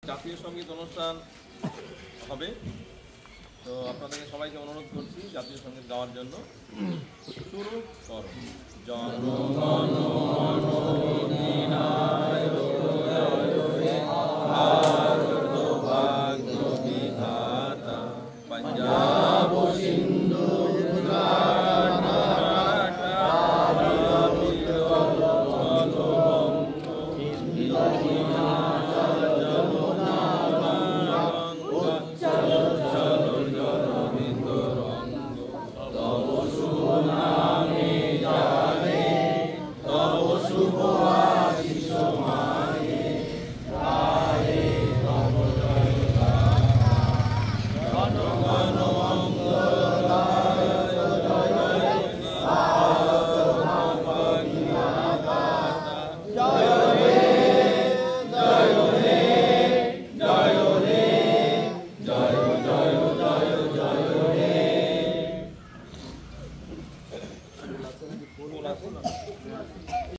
জাতীয় সঙ্গীত অনুষ্ঠান হবে, তো আপনাদেরকে সবাইকে অনুরোধ করছি জাতীয় সঙ্গীত গাওয়ার জন্য। শুরু করো। জনগণ पंजाब सिंधु